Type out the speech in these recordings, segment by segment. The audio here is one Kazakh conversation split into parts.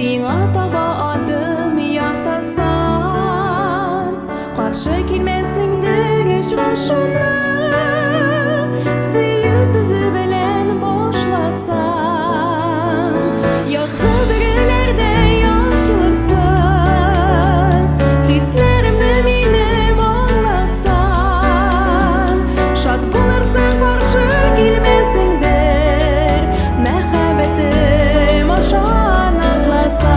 Сиңа таба адым ясасам, каршы килмәсең дигән шуны, сөю сүзе белән башласам, язгы бөреләрдә яшылырсың, хисләремне минем аңласам, шат булырсың каршы килмәсеңдер, мәхәббәтем аша назласам.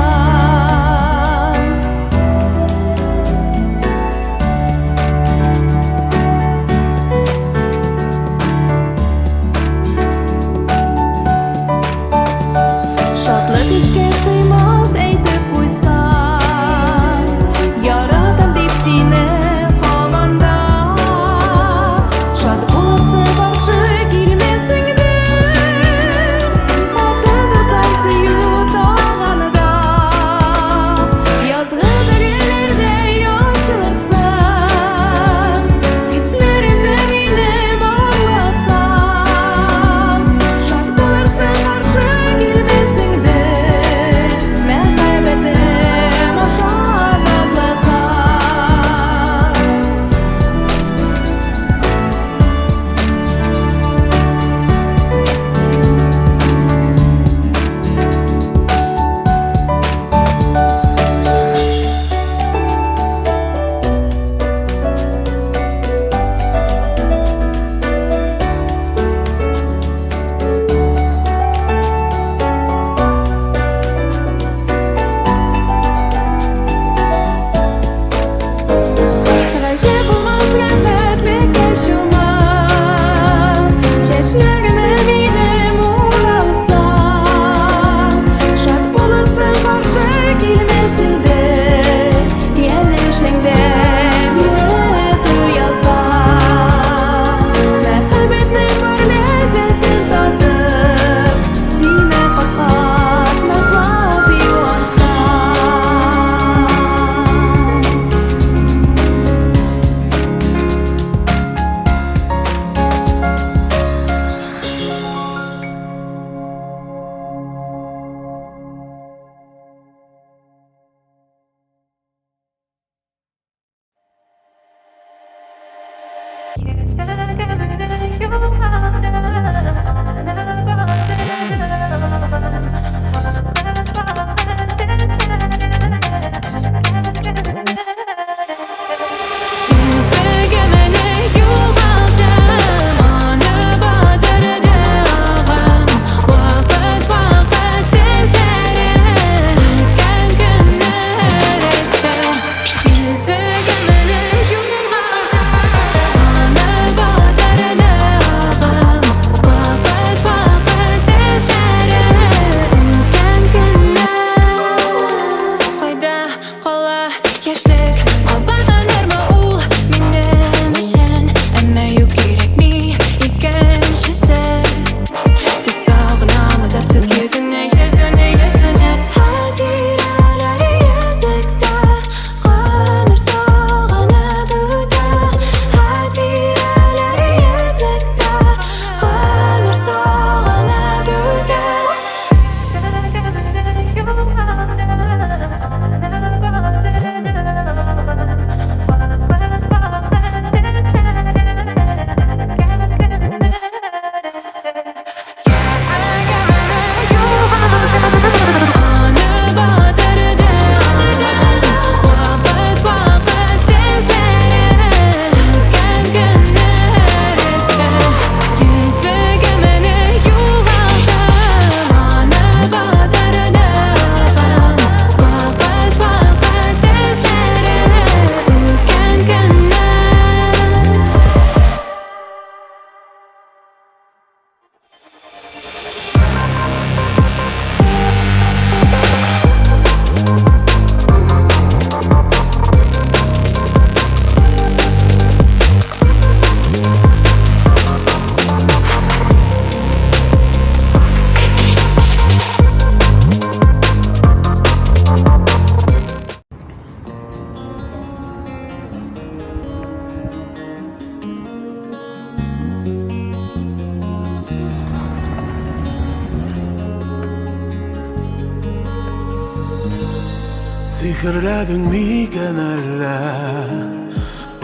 Sihirledin miken elle,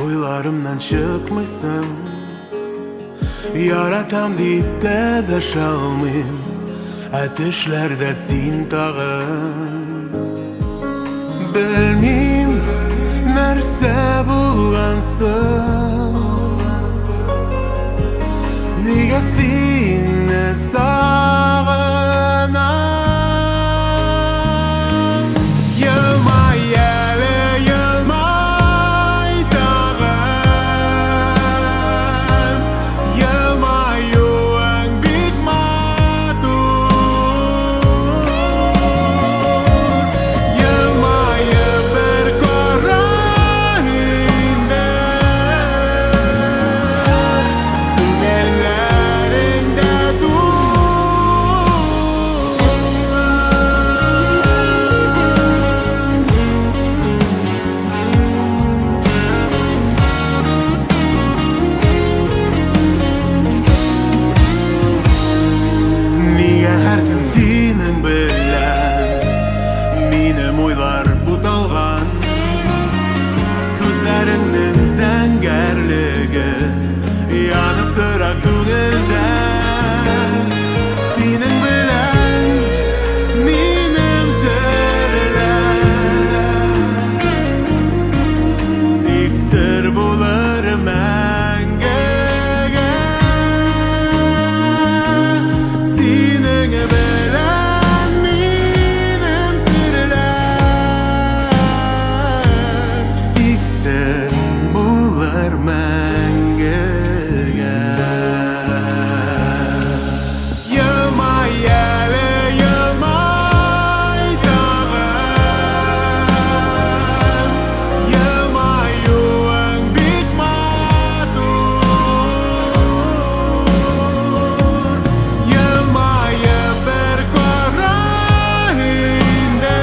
oylarımdan çıkmışsın. Yaratam deyip de şalmayım, ateşlerde sin tağın. Bilmeyim nerse bulgansın, nega seni sağınam. Yılmay ele, yılmay tağım, yılmay yuvan bit matur. Yılmayı bir korayında, tünellerinde dur. Niye her gün senin bilen benim oylar butalgan, gözlerinin zəngerligi yanıp tura ko'ngilda. Senin bilen benim sirler tek sir bo'lar mengaga. Sening bilen benim sirler tek sir bo'lar mengaga. Yılmay ele, yılmay tağım, yılmay yuvan bit matur. Yılmayı bir korayında,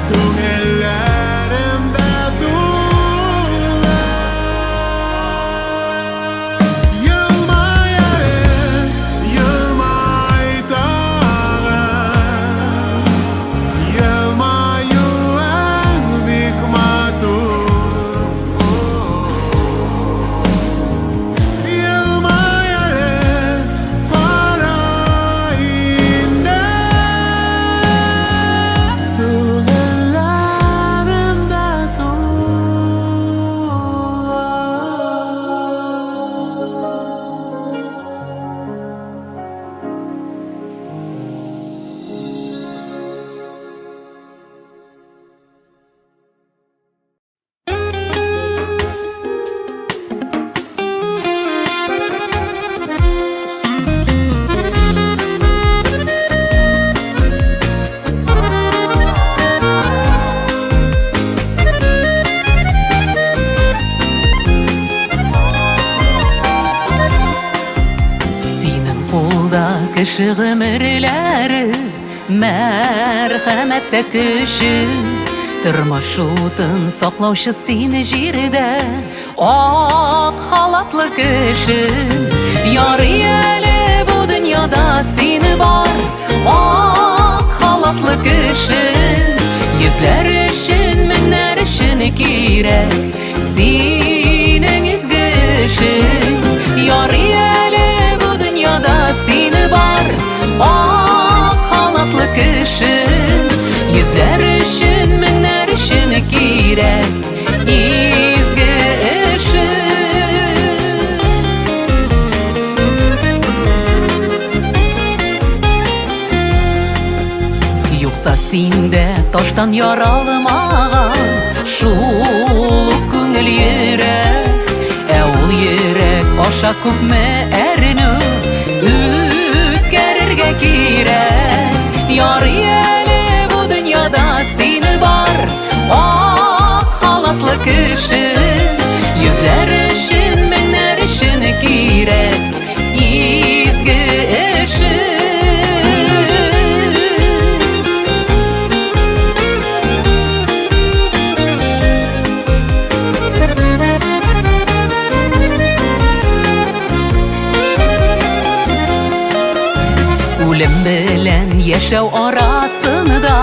ko'ngillerimde dular. Yılmay ele, yılmay tağım, yılmay yuvan bit matur. Yılmay ele, korayında, ko'ngillerimde Senin қолда кіші ғұмырлары, мәрхәмәтті кіші, тұрмыш утын саклаушы сені жерде, ақ халатлы кіші. Яры әлі бұл дүнияда сені бар, ақ халатлы кіші. Yüzler үшін, меңнәр үшін кирәк синең изге эшең. Яры әлі бұл дүнияда сені бар, ақ халатлы кіші. Yüzler үшін, меңнәр үшін кирәк изге эшең. Юкса синде таштан яралмаган шул ук күңел йөрәк, ә ул йөрәк аша күпме әрнү үткәрергә кирәк. Ярый әле бу дөньяда сине бар, ак халатлы кеше. Йөзләр өчен, меңнәр өчен кирәк изге эше. Үлем белән яшәү арасында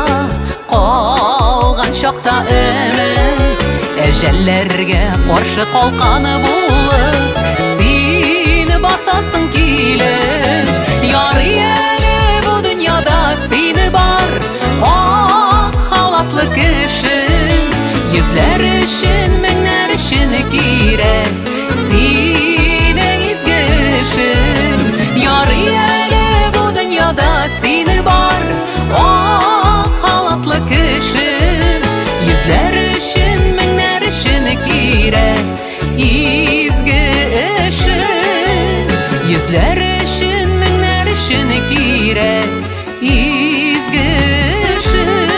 калган чакта өмет, әҗәлләргә каршы калканы булып, сине басасың килеп. Ярый әле бу дөньяда сине бар, ак халатлы кеше. Йөзләр өчен, меңнәр өчен кирәк синең изге эшең. Ярый әле бу дөньяда сине бар, ак халатлы кеше. Йөзләр өчен, меңнәр өчен кирәк изге эшең. Йөзләр өчен, меңнәр өчен кирәк изге эшең.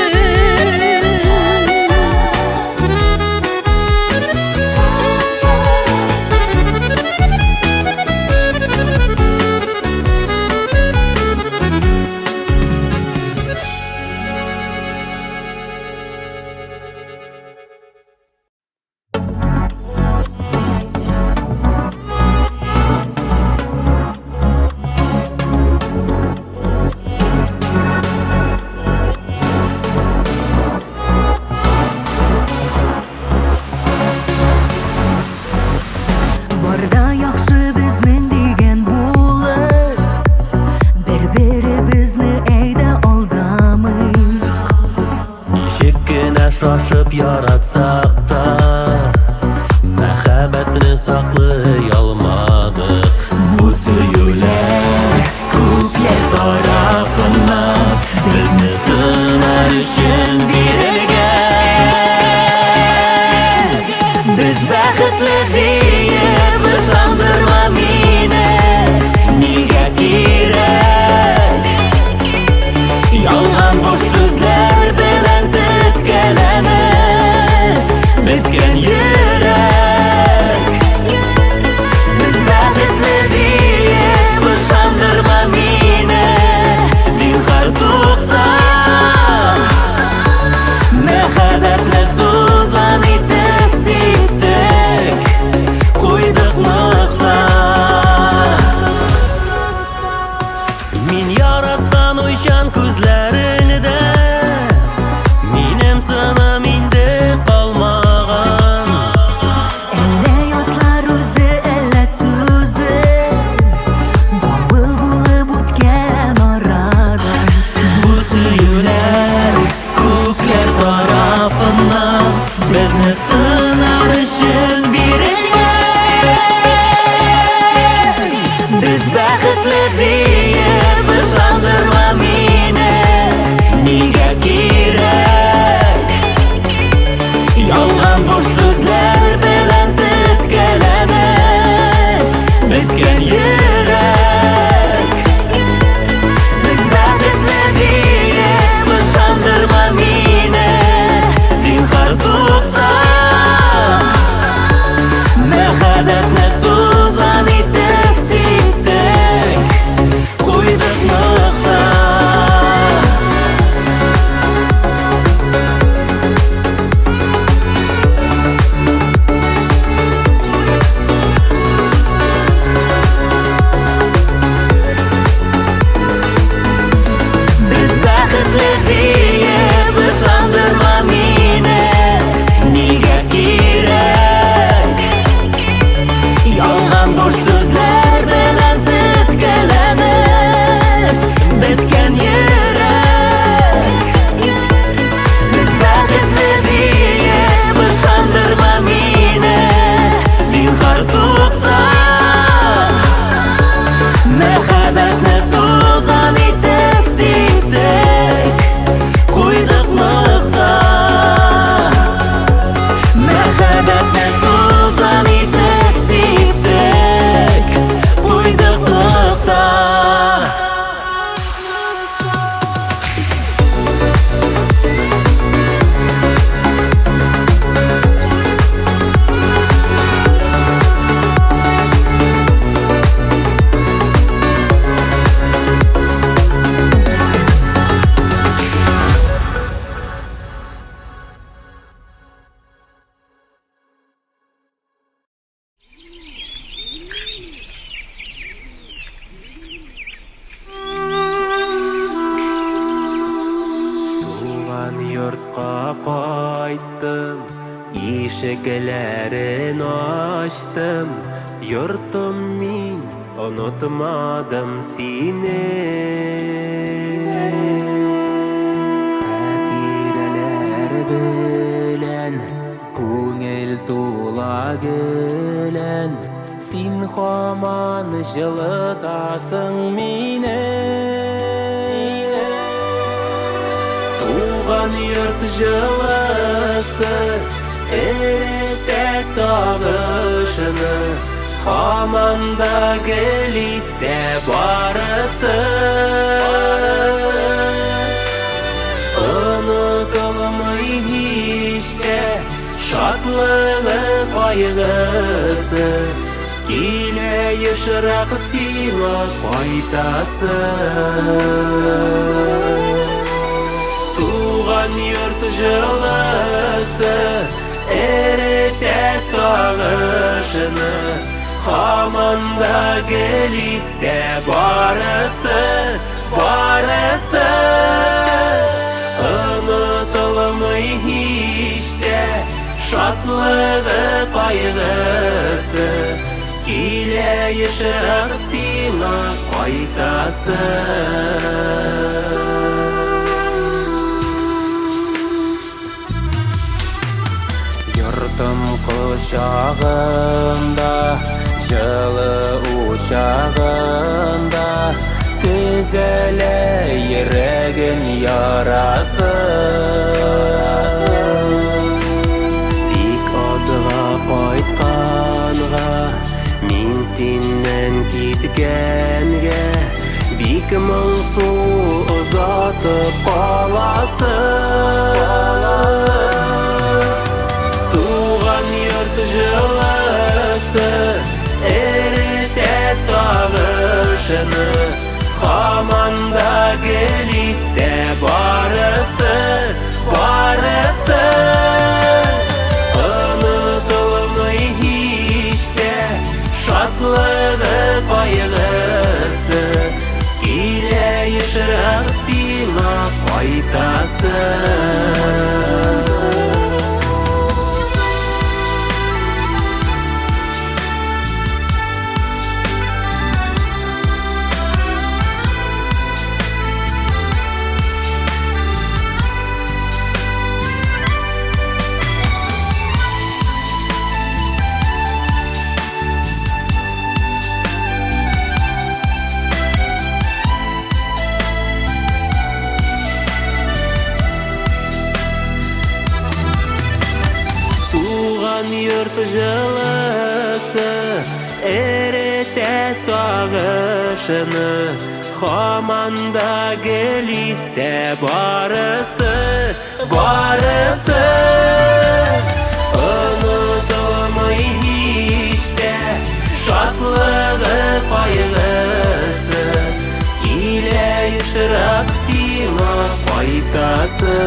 Барда яхшы безнең дигән булып, бер-беребезне әйдә алдамыйк. Ничек кенә шашып яратсак та, мәхәббәтне саклый алмадык. Бу сөюләр күкләр тарафыннан безне сынар өчен бирелгән. Без бәхетле диеп ышандырма мине, нигә кирәк? Ялган буш сүзләр белән теткәләнеп беткән йөрәк. Без бәхетле диеп ышандырма мине, зинһар тукта. Yurtqa qayttım, ишекләрен açtım. Yurtum min, unutmadım seni. Хатирәләр белән күңел тула гелән, син һаман җылытасың мине. Туган йорт җылысы эретә сагышны, һаман да гел истә барысы. Unutulmый һич тә шатлыгы, кайгысы, килә ешрак сиңа кайтасы. Туган йорт җылысы эретә сагышны, һаман да гел истә барысы, барысы. Unutulmый һич тә шатлыгы, кайгысы, килә ешрак сиңа кайтасы. Йортым кочагында, җылы учагында, төзәлә йөрәгем ярасы. Бик азга кайтканга, мин синнән киткәнгә, бик моңсу озатып каласы. Туган йорт җылысы эретә сагышны, һаман да гел истә барысы, барысы. Unutulмый һич тә шатлыгы, кайгысы, килә ешрак сиңа кайтасы. Йорт җылысы эретә сагышны, һаман да гел истә барысы, барысы. Unutulмый һич тә шатлыгы, кайгысы, килә ешрак сиңа кайтасы.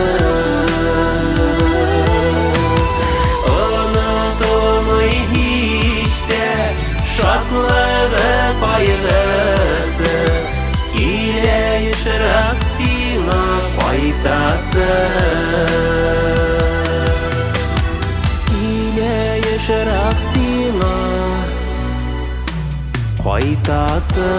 Unutulмый һич тә шатлыгы, кайгысы, килә ешрак сиңа кайтасы. Килә ешрак сиңа кайтасы.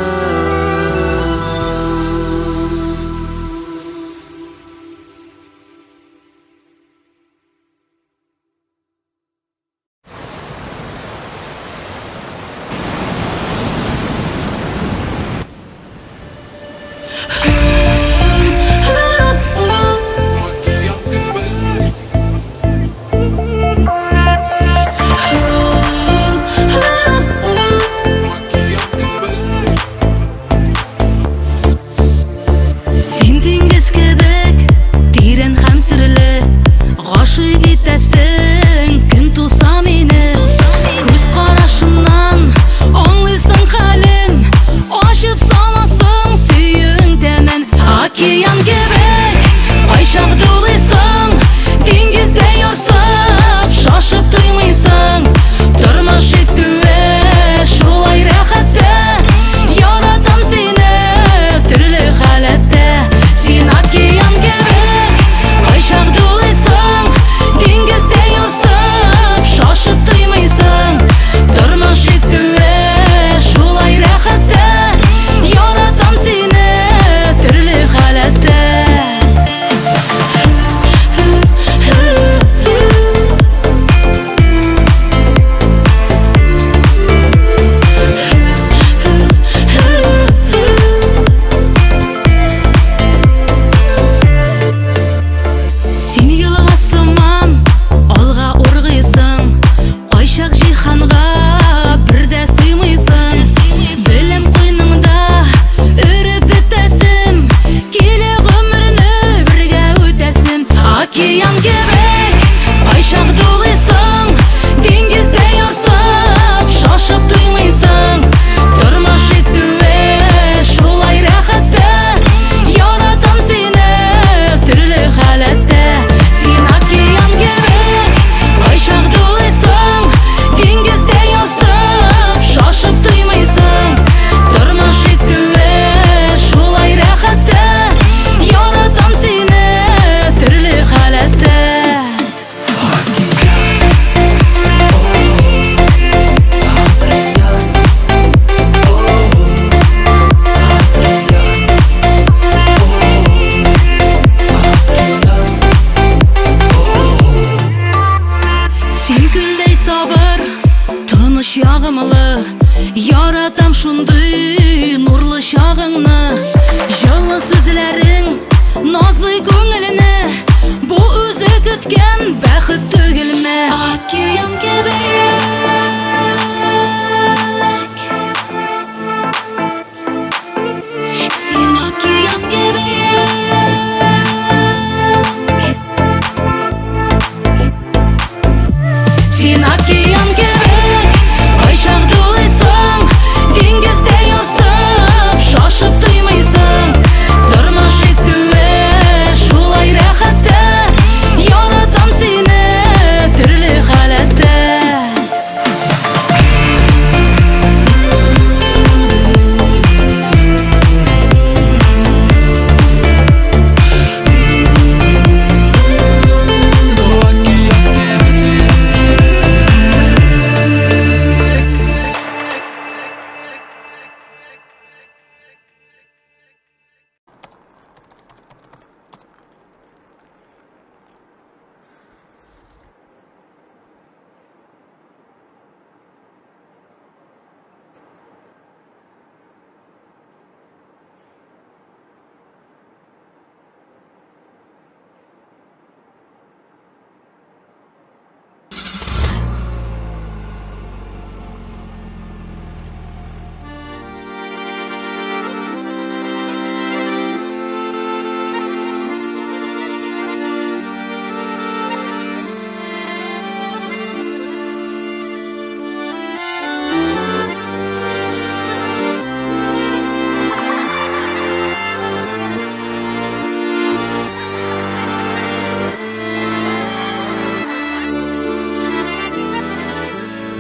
Яратам шундай нурлы шағыңны, жылы сөзләрең, назлы көңіліні. Бу өзі күткен бәхет түгелме? Океан кебек сен, океан кебек. Сен океан кебек, айшақ долайсың, деңгіздей осып, шашып тоймайсың. Тұрмыш еттуе шулай рәхәтті, яратам сені түрлі халәтті.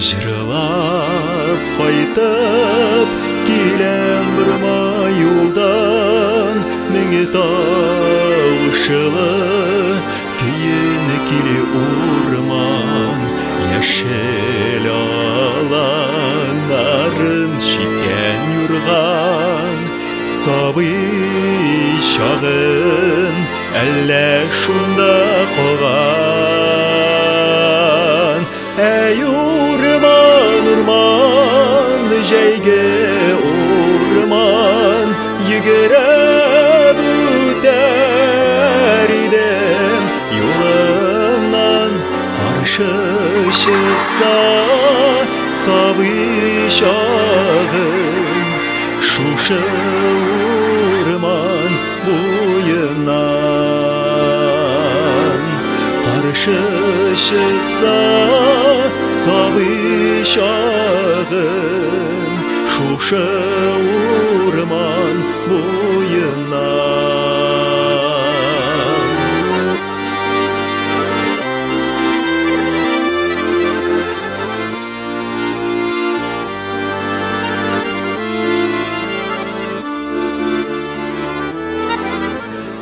Жырлап қайтып келем бір майылдан, меңе тауышылы күйін келе урман. Яшел аланнарын шикен юрған, сабый шағын әллә шунда қалған. Әй урман, урман, жәйге урман, йөгереп үтәр идем юлыңнан. Қаршы шықса сабый шағын, шушы урман буйынан. Қаршы шықса сабый шағын, шушы урман буйынан.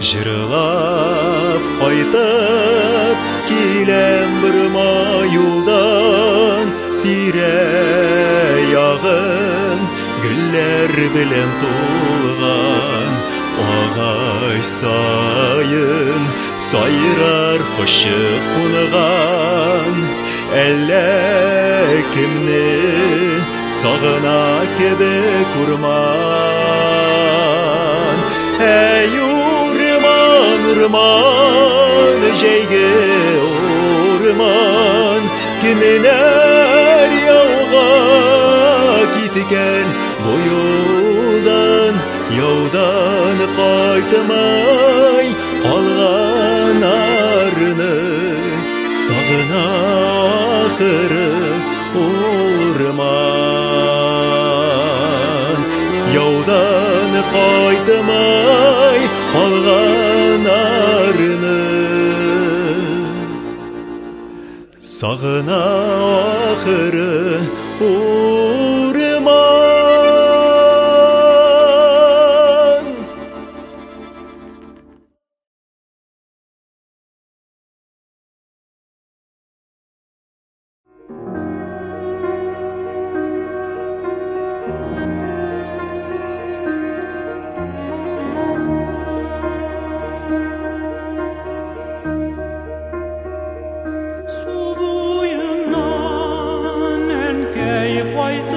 Жырлап қайтып келем бір майылдан, тирә-ягын гүлләр белән тулган. Агач сайын сайрар кошы кунган, әллә кемне сагына кебек урман. Әй урман, урман, жәйге урман, кемнәр яуга киткән бу юлдан. Яудан кайтмай калган арны сагына ахыры урман. Яудан кайтмай калган арны сагына ахыры урман. Su boyundan enkey kaytı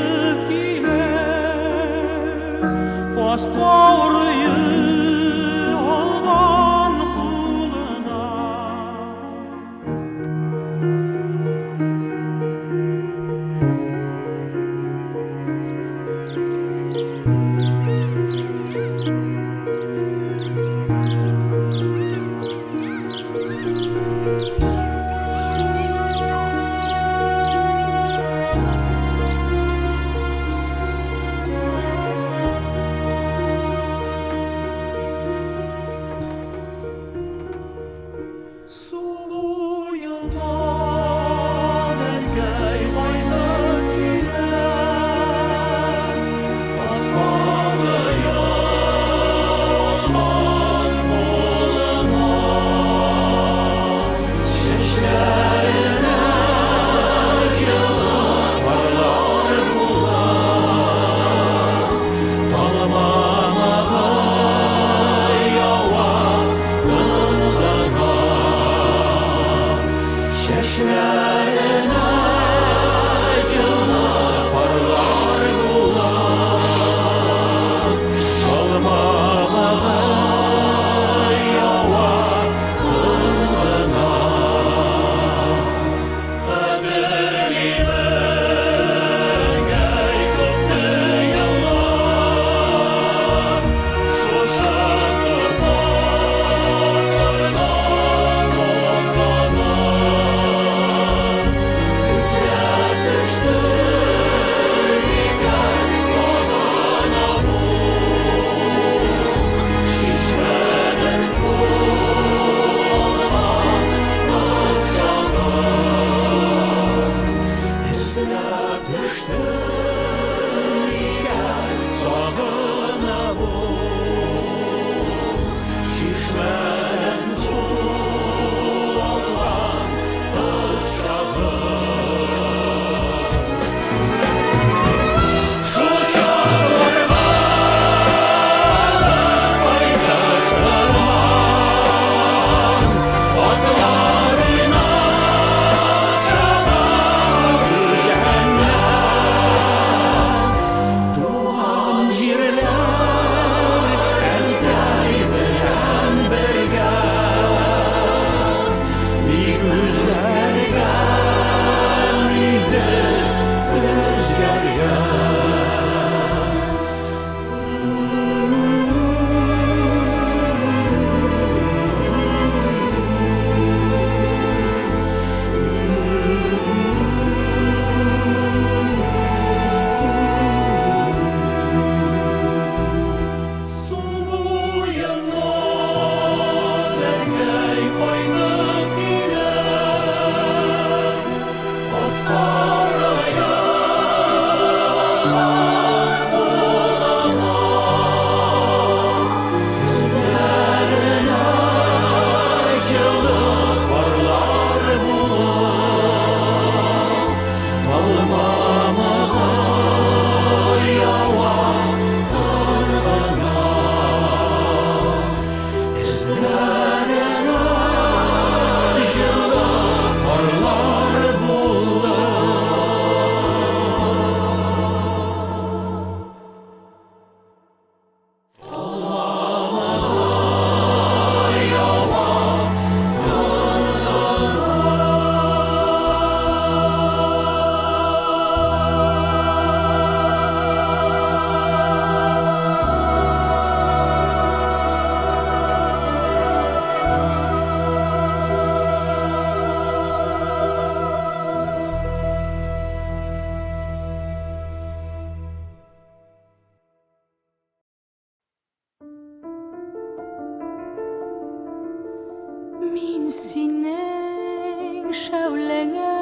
Мин синең шәүләңә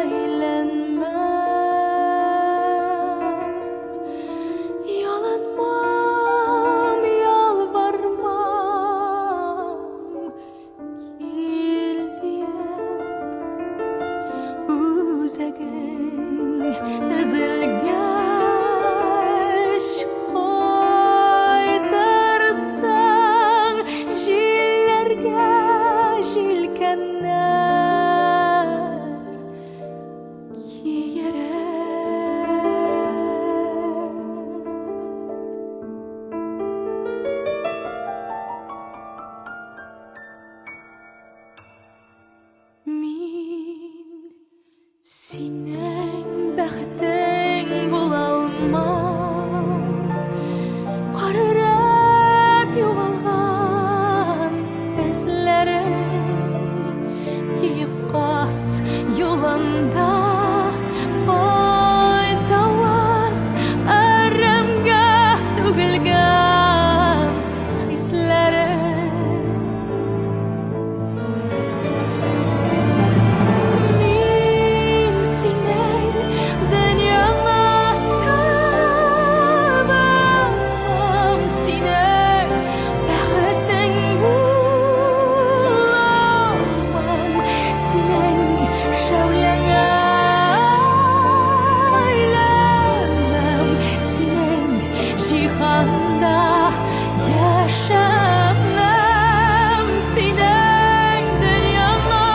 әйләнмәм, ялынмам, ялвармам, кил диеп үзәгең өзелгәч кайтырсың җилләргә җилкәннәр киерәк. Мин синең бәхетең була алмам, карырак югалган эзләрең киеккас юлында кайтавас әрәмгә түгелгән хисләрең. Мин синең дөньяңа табам, синең бәхетең буламам, синең шәүләңә әйләнмәм, синең җиһанда яшәмәм, синең дөньяңа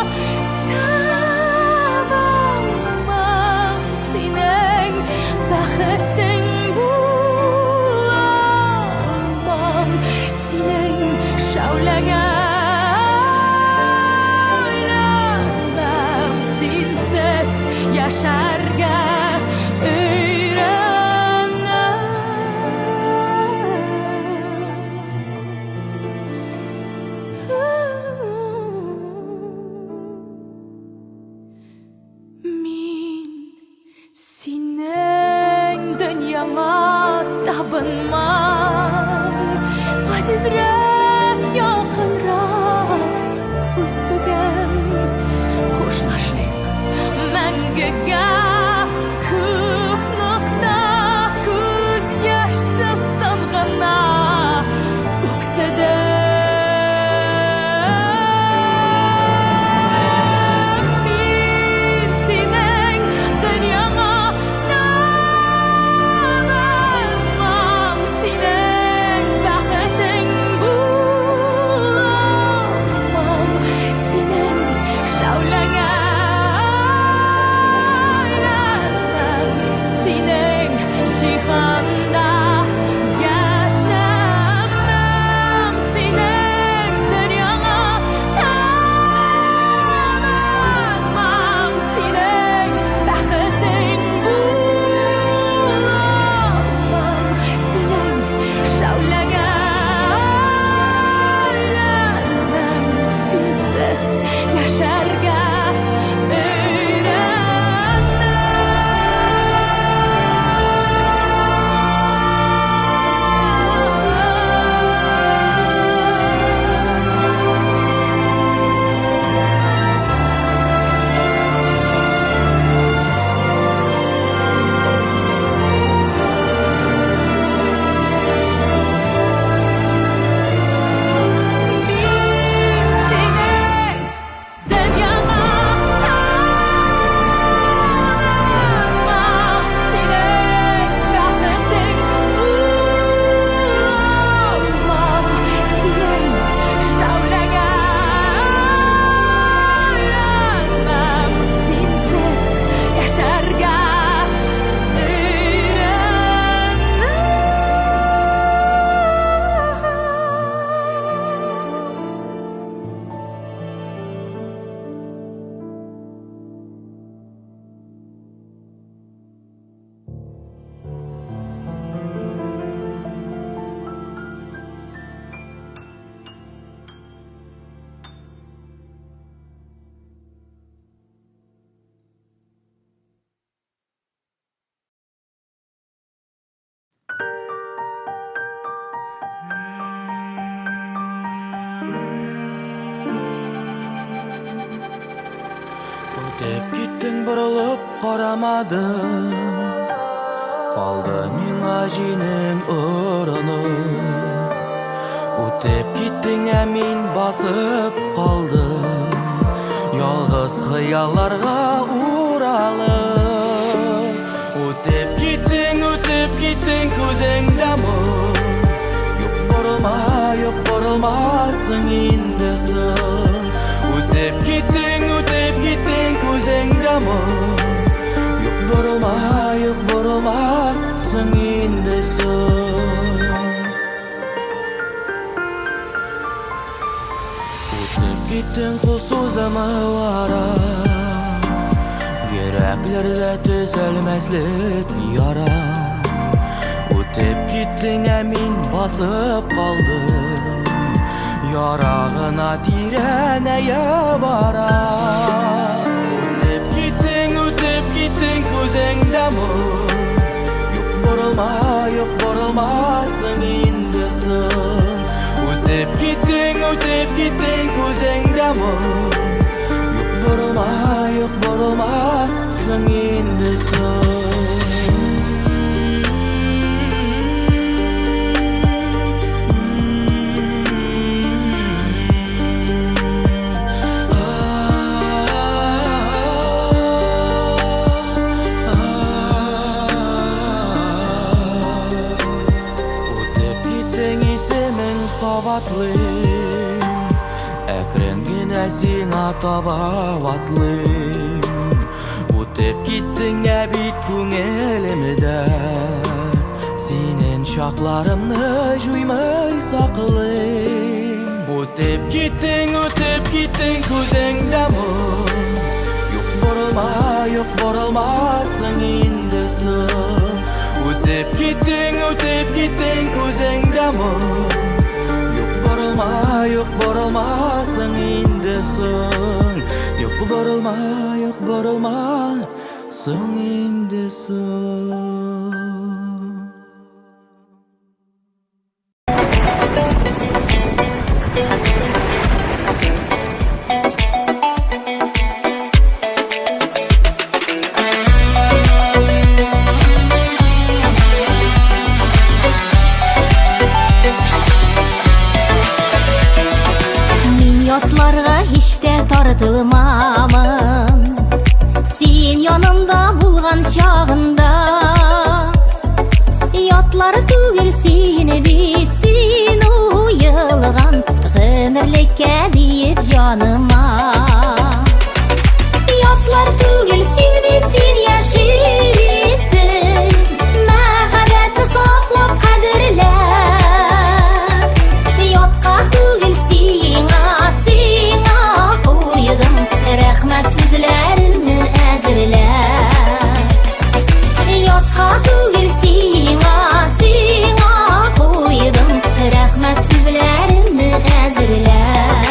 табам, синең бәхетең буламам, синең шәүләңә әйләнмәм, синсез яшәргә Мин синең дөньяңа табынмам, газизрәк, якынрак үз күгем хушлашыйк мәңгегә. Күп нокта күз яшьсез тангана үксәдәм. Мин синең дөньяңа табынмам, синең бәхетең буламам, синең Өтеп кеттің бұрылып қарамадың, қалды миңа жинің ұрыны. Өтеп кеттің әмин басып қалдым, ялғыз қияларға уралып. Өтеп кеттің көзіңді мұң, yok borulmasın indesin. Ötep gittin көзіңді мұң, yok borulmasın indesin. Ötep gittin kul sözümü vara, gereklerde düzelmezlik yara. Ötep gittin əmin basıb qaldım, yarağına tirənəyə bara. Ötep gittin көзіңді мұң, yok borulmasın indesin. Ötep gittin көзіңді мұң, yok borulmasın indesin. Әкренгенә сиңа таба атлыйм. Үтеп киттең бит күңелемдә, синең шакларымны жуймай саклыйм. Үтеп киттең көзеңдә мұң, yok borulmasın indesin. Үтеп киттең көзеңдә мұң, yok borulmasın indesin. Yok borulmasın indesin. Yatlarga hiç de tartılmamın, sen yanımda bulgan çağında. Yatlar tügül seni bitsin uyılgan, gümürlükке deyip canıma. Yatlar tügül sen bitsin yaşisin, mehabeti saklap kadirler. Yatka tügül sina koydum, rahmetsizlerini ezirler. Yatka tügül sina koydum, rahmetsizlerini ezirler.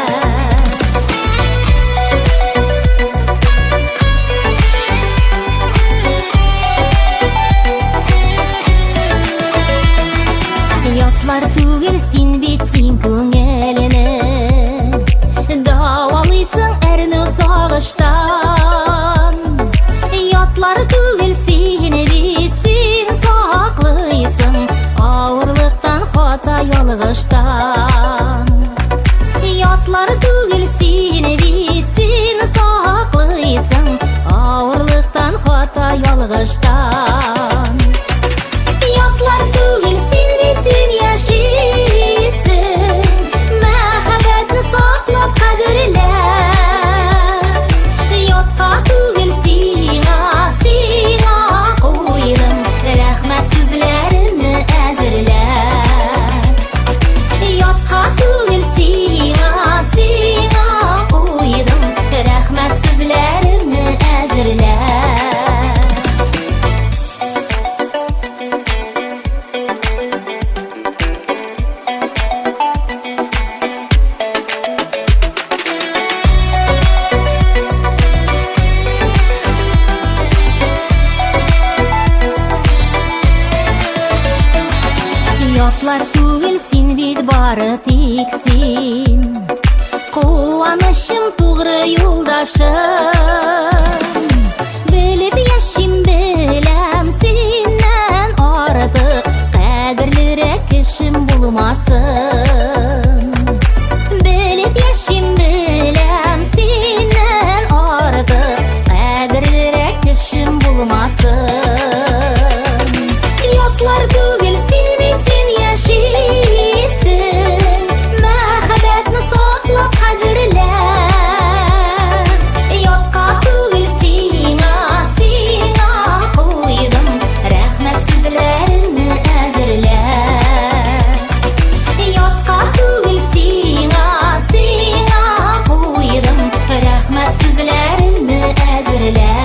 Yatlar tügül sen bitsin көңелini, davalıysan erini sağıştan. Yatlar tügül seni bitsin saklıysan, ağırlıktan hata yalgıştan. Yatlar tügül seni bitsin saklıysan, ağırlıktan hata yalgıştan. Yatlar tügül sen bitsin yaşisin, mehabetini saklap kadirler. Yatka tügül sina koydum, rahmetsizlerini ezirler. Yatka tügül sina koydum, rahmetsizlerini ezirler. Yatlar tügül sen bit bары tiksin, kuvанышым тугры юлдашым. Bilip yaşim bilem senden artık Kadirlirek kişim bulmasın Yoklar tugil sen bitin yaşisin Mehabbetini saklap kadirle Yokka tugil sina koydum Rahmet sizlerini ezirle Yokka tugil sina koydum Rahmet sizlerini ezirle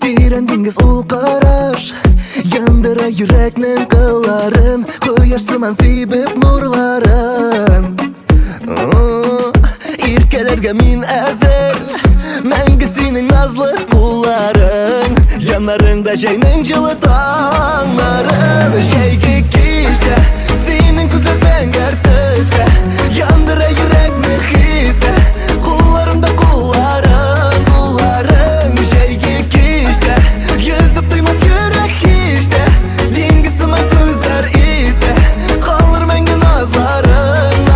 Tiren dengiz ol qarash Yandıra yüreknin qılların Quyosh siman sebib nurlarin Erkelerge min aziz Mengi senin nazlı qulların Yanlarında jeynin jılı tağların Jeygi kişte Senin güzel sengar tüste Yandıra yürekni histe Qullarımda qulların Jeygi kişte Yüzüp duymaz yürek işte Dengisime gözler iste Kalır menge nazların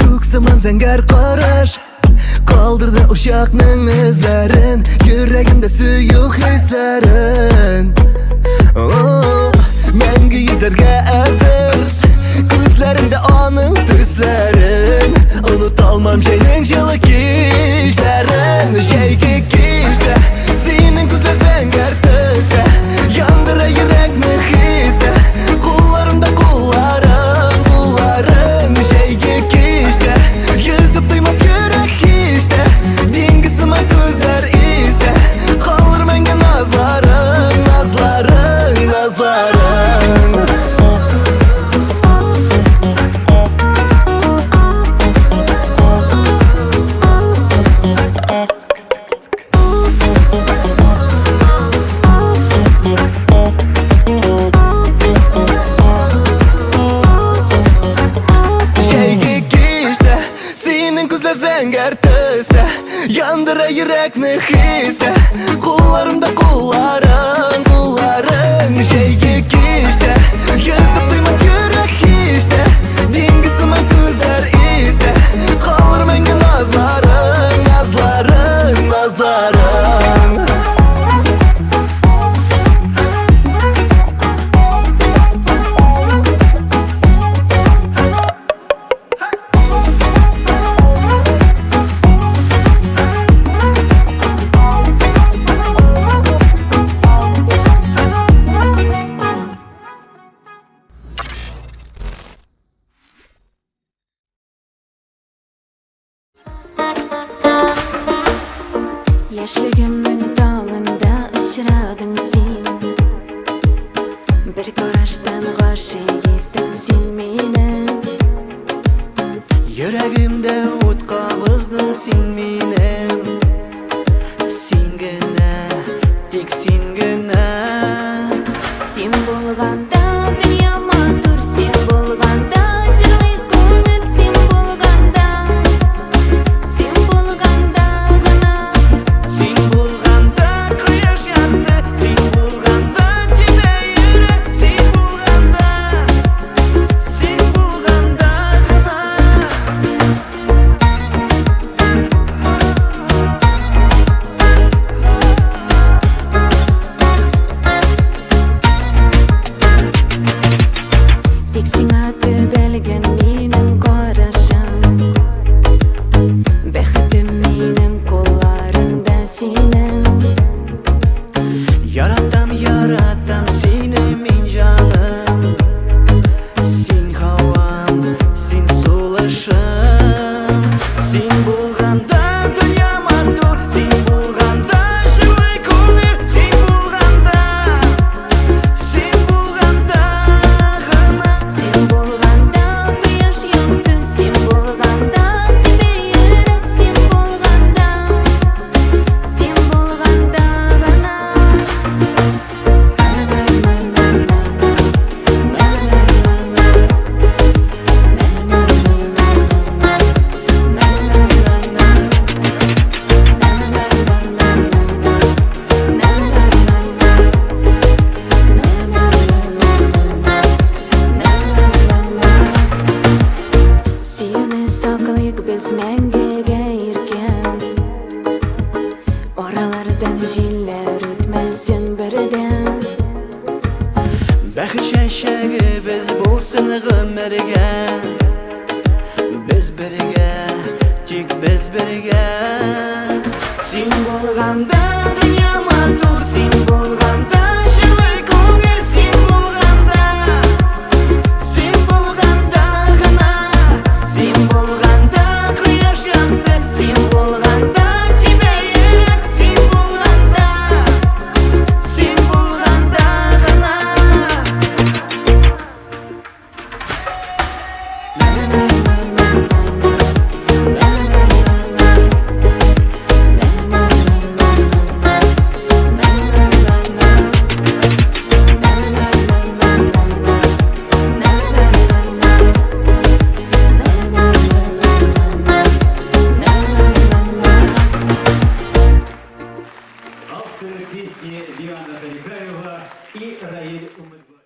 Ko'ksiman zangar qarash Qoldirdi uşaqning izlarin Yuragimda suyuq hislarin Menga yuzarga aziz Ko'zlarimda onun tuslarin Unutolmam jeyning jili kishlarin Jeygi kishda Sening güzel zangar tüste Yandıra yürekni histe Qullarımda qulların Jeygi kishda Yüzüp duymaz yürek işte Dengisime gözler iste Kalır menge nazların Jeygi kishda Senin güzel zangar tüste Yandıra yürekni histe Qullarımda qulların Jeygi kishda Yüzüp duymaz yürek işte Dengisime gözler iste Kalır menge nazların Yaşlığımın dağında ışradın sen Bir karıştan aşık ettin sen meni Yüreğimde ut qabızdın sen menim Sen gina, tek sen gina Sen bo'lganda dünyama tur Sen bo'lganda jilg'iz ko'ngil Sen bo'lganda gina Sen bo'lganda quyosh yoqdi Sen bo'lganda jina yurek Sen bo'lganda gina biz мәңгіге еркен. Oralardan jiller ötmesin birden. Бәхет шәшәге біз болсын ғұмырге. Біз бірге, тек біз бірге. Сен болғанда дүния матур, сен болғанда жылы көңіл, сен болғанда ғана, сен болғанда құяш яқты, сен болғанда тебе ерек, сен болғанда ғана. Авторы песни Диана Халикаева и Раиль Умыдбай.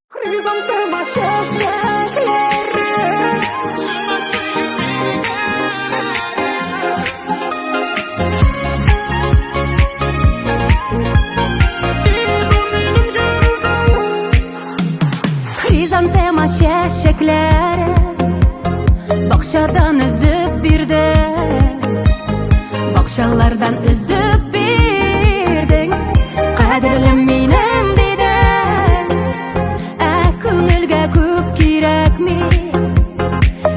Хризантема шәшәкләре бакчадан үзеп бирде, бакчалардан үзеп бирдең, кадерлем минем дидең. Күңелгә күп кирәкми,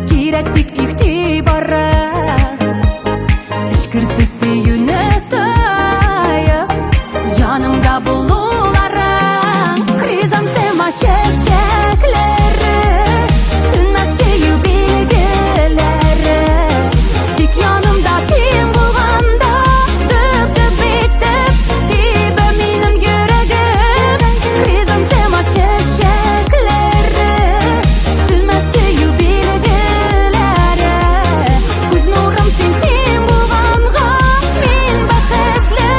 кирәк тик игътибары, эчкерсез сөюне таяп, янымда булуларың. Хризантема шәшәкләре, сөнмәс сөю билгеләре, тик янымда син булганда, дөп-дөп итеп тибә минем йөрәгем. Хризантема шәшәкләре, сөнмәс сөю билгеләре, күз нурым син булганга, мин бәхетле,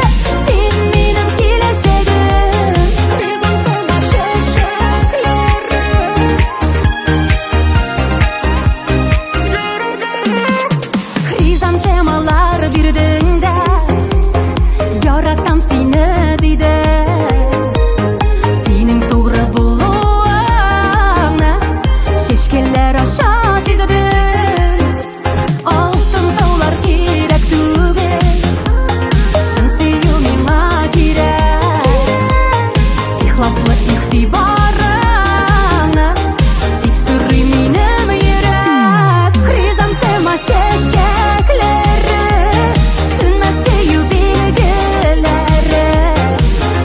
син минем киләчәгем. Хризантема шәшәкләре. Хризантемалар бирдең дә, яратам сине диде. Синең тугры булуыңны чәчкәләр аша сиздем. Алтын таулар кирәк түгел, шын сөю миңа кирәк. Ихласлы игътибарыңны тик сорый минем йөрәк. Хризантема шәшәкләре, сөнмәс сөю билгеләре,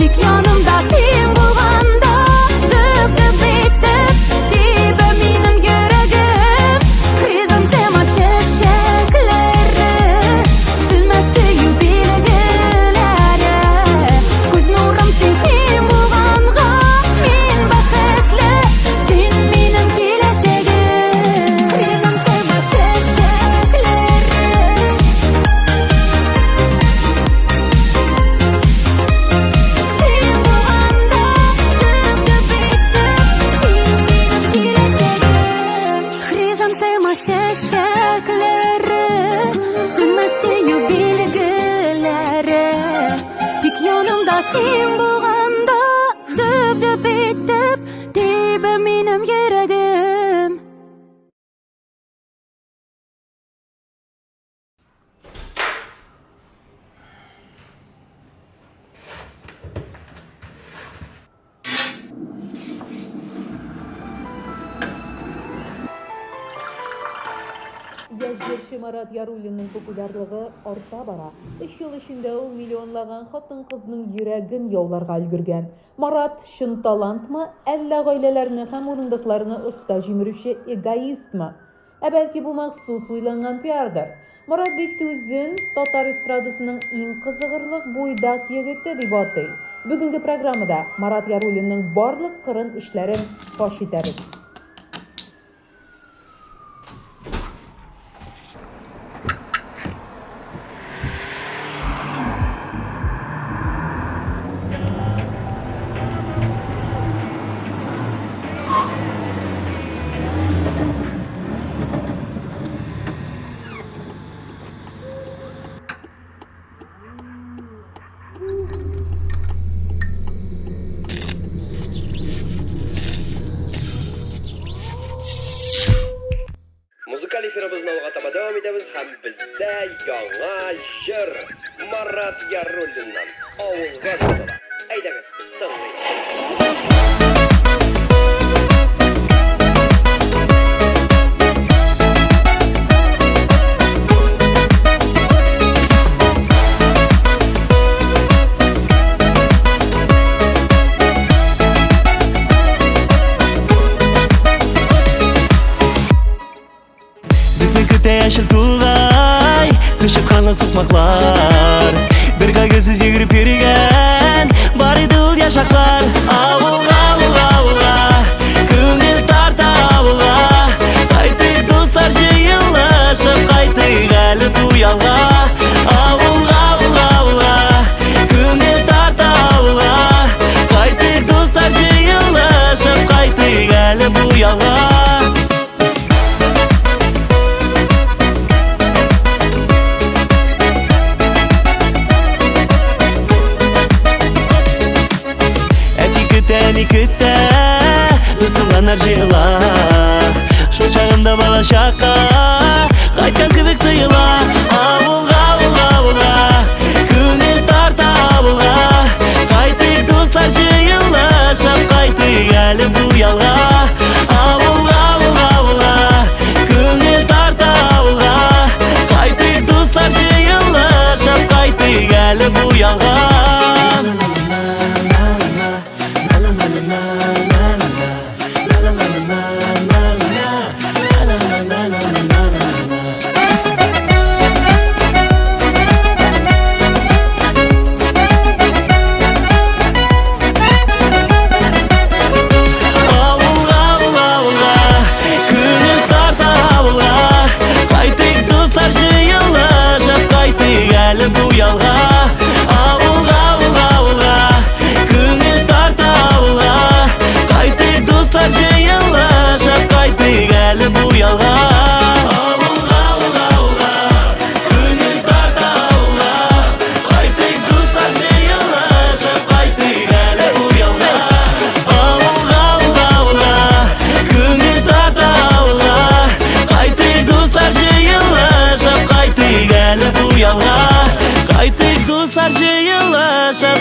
тик янымда син булганда, дөп-дөп итеп тибә минем йөрәгем. Хризантема шәшәкләре, сөнмәс сөю билгеләре, күз нурым син булганга, мин бәхетле, син минем киләчәгем. Хризантема шәшәкләре. Син булганда, дөп-дөп итеп, син минем киләчәгем. Хризантема шәшәкләре, сөнмәс сөю билгеләре, тик янымда син булганда, дөп-дөп итеп тибә минем йөрәгем. Язгерші Марат Яруллинның популярлыгы арта бара. 3 ел эчендә ул миллионлаган хатын-кызның йөрәген яуларга өлгергән. Марат чын талантмы, әллә гаиләләрне һәм урындыкларны оста җимерүче эгоистмы? Бәлки бу махсус уйланган пиардыр. Марат бит үзен татар эстрадасының иң кызыгырлык буйдак егете дип атый. Бүгенге программада Марат Яруллинның барлык кырын эшләрен фаш итәбез. Бездә яңа җыр Марат Яруллиннан авылга җыела. Әйдәгез, тыңлыйк. Яшел тугай, төшіп қаны соқмақлар Бір кагысыз егіріп берген, бар еді ол яшақтар Ауылға, ауылға, ауылға, көңіл тарта ауылға Қайтық достар жиылышып, қайтық әлі бұялға Ауылға, ауылға, ауылға, көңіл тарта ауылға Қайтық достар жиылышып, қайтық әлі бұялға Күтті, достыңғанар жиыла Шо шағында бала шаққа Қайтқан кібік тұйыла Ауылға, ауылға, ауылға Көңіл тарта ауылға Қайтық достар жиыла Шап қайтық әлі бұялға Ауылға, ауылға, ауылға Көңіл тарта ауылға Қайтық достар жиыла Шап қайтық әлі бұялға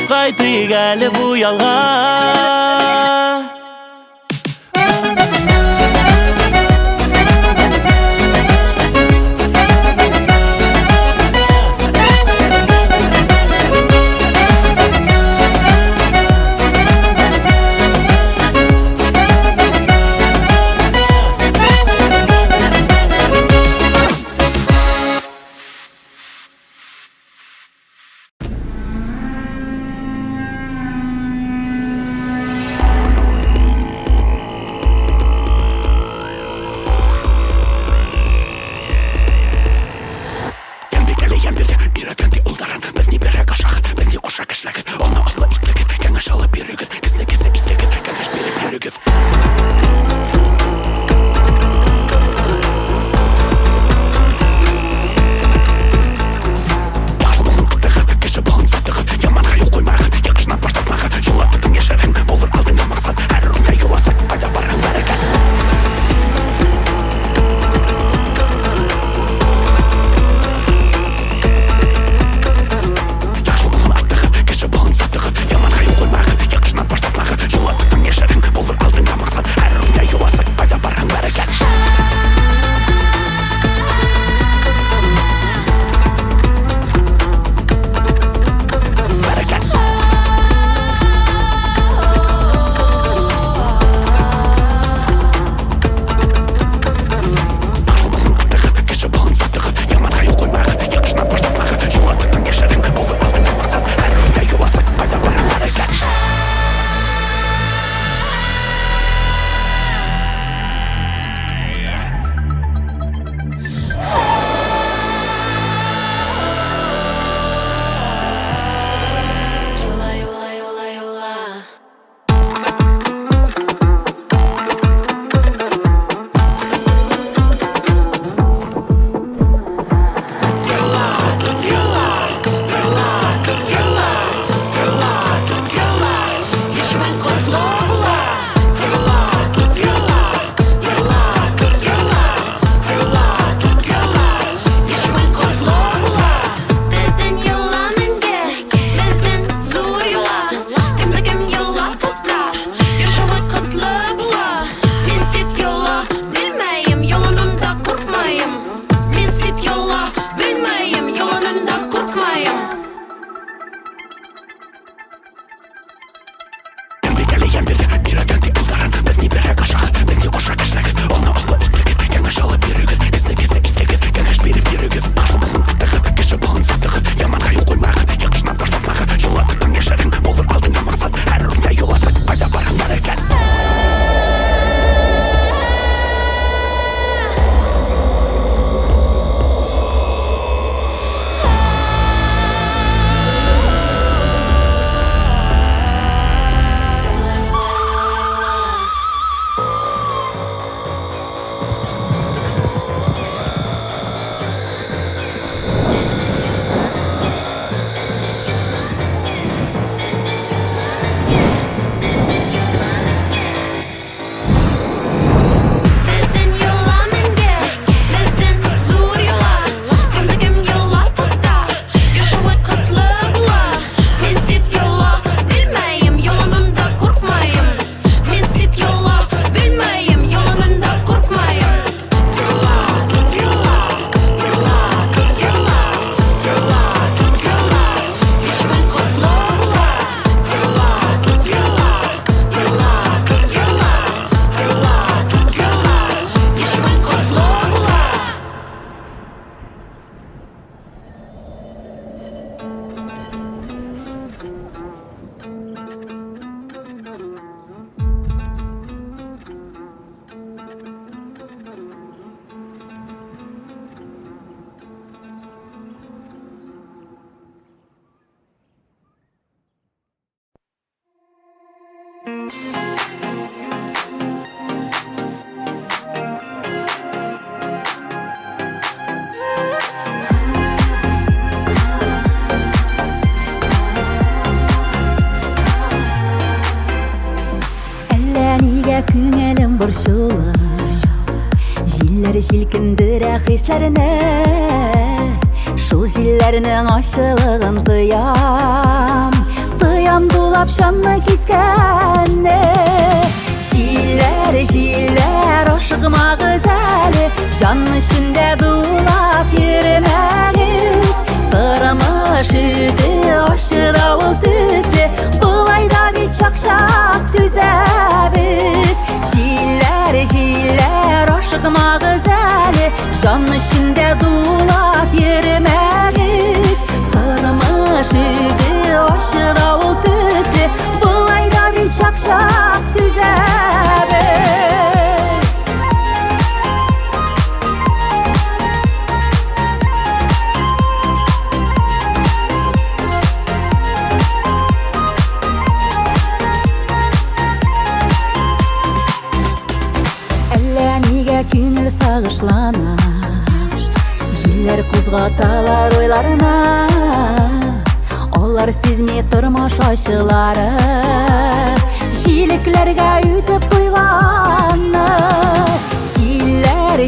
Қайтық әлі бұялға күңелім борчулар, җилләр җилкендерә хисләрне, шул җилләрнең ачылыгын тоям дулап җанны кискәнне. Җилләр, ашыгмагыз әле, җан эчендә дулап йөрмәгез. Тормыш үзе ачыда ул төсле, булай да бит чак-чак түзәбез. Җилләр, ашыгмагыз әле, җан эчендә дулап йөрмәгез. Тормыш үзе ачыда ул төсле, булай да бит чак-чак түзәбез. Күңел сагышлана, җилләр кузгаталар уйларына, алар сизми тормыш ачылары, җилекләргә үтеп туйганны. Җилләр,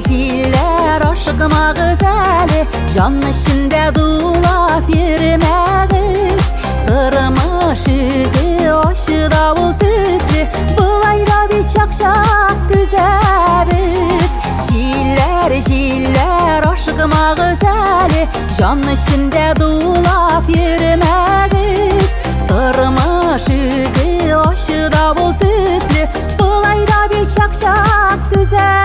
ашыгмагыз әле, җан эчендә дулап йөрмәгез. Тормыш үзе ачыда ул төсле, булай да бит чак-чак түзәбез. Җилләр, ашыгмагыз әле, җан эчендә дулап йөрмәгез. Тормыш үзе ачыда ул төсле, булай да бит чак-чак түзәбез.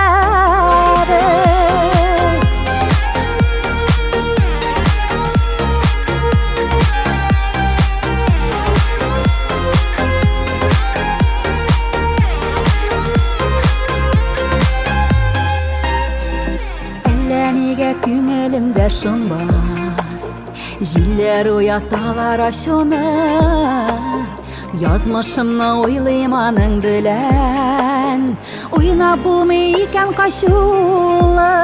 Күңелемдә шом бар, җилләр уяталар ачуны, язмышымны уйлыйм аның белән, уйнап булмый икән качулы.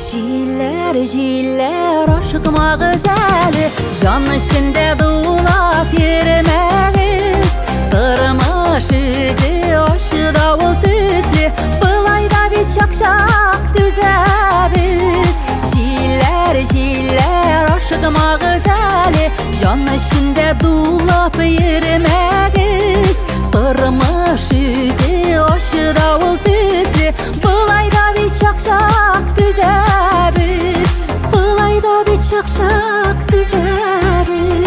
Җилләр, ашыгмагыз әле, җан эчендә дулап йөрмәгез. Тормыш үзе ачыда ул төсле, булай да бит чак-чак түзәбез. Җилләр, ашыгмагыз әле, җан эчендә дулап йөрмәгез. Тормыш үзе ачыда ул төсле, булай да бит чак-чак түзәбез. Булай да бит чак-чак түзәбез.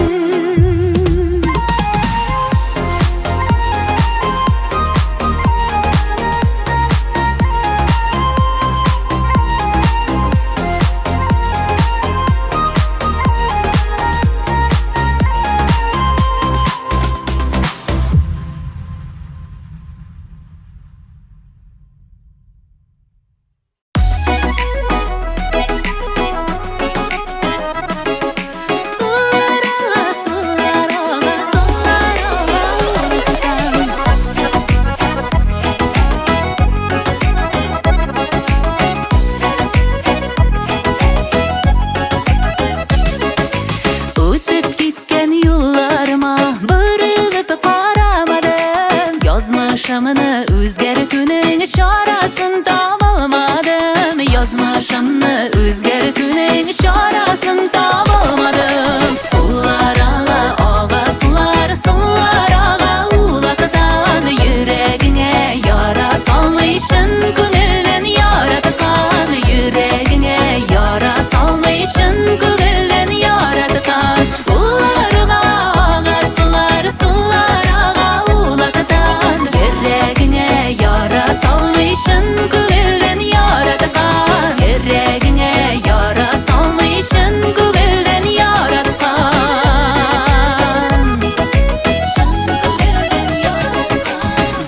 Язмышымны үзгәртүнең чарасын табалмадым. Язмышымны үзгәртүнең чарасын табалмадым. Сулар ага, ага сулар, сулар ага улататан, йөрәгеңә яра салмыйшын, күңелдән яраткан. Йөрәгеңә яра салмыйшын, күңелдән яраткан. Сулар ага, ага сулар, сулар ага улататан, йөрәгеңә яра салмыйшын, күңелдән яраткан. Йөрәгеңә яра салмыйшын, күңелдән яраткан.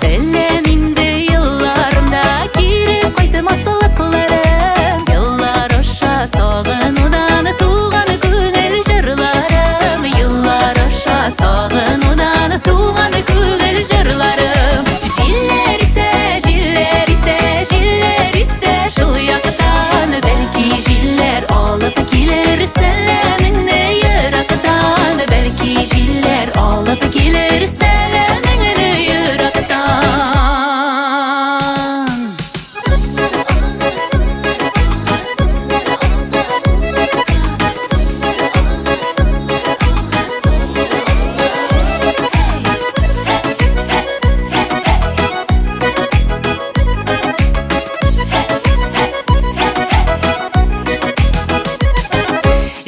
Беләм инде елларымда кире кайтмаслыкларым, еллар аша сагынудан туган күңел җырларым. Еллар аша сагынудан туган күңел җырларым. Җилләр исә, җилләр исә, җилләр исә шул яктан, бәлки җилләр алып килер сәламеңне ерактан. Бәлки җилләр алып килер сәламеңне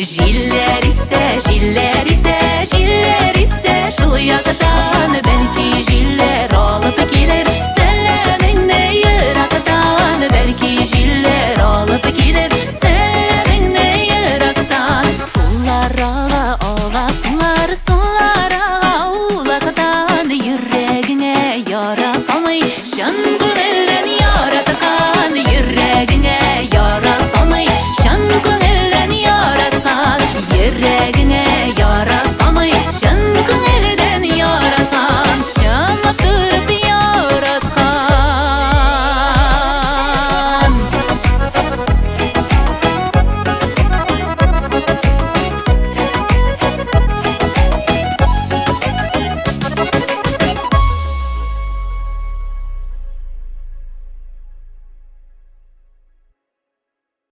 Җилләр исә, җилләр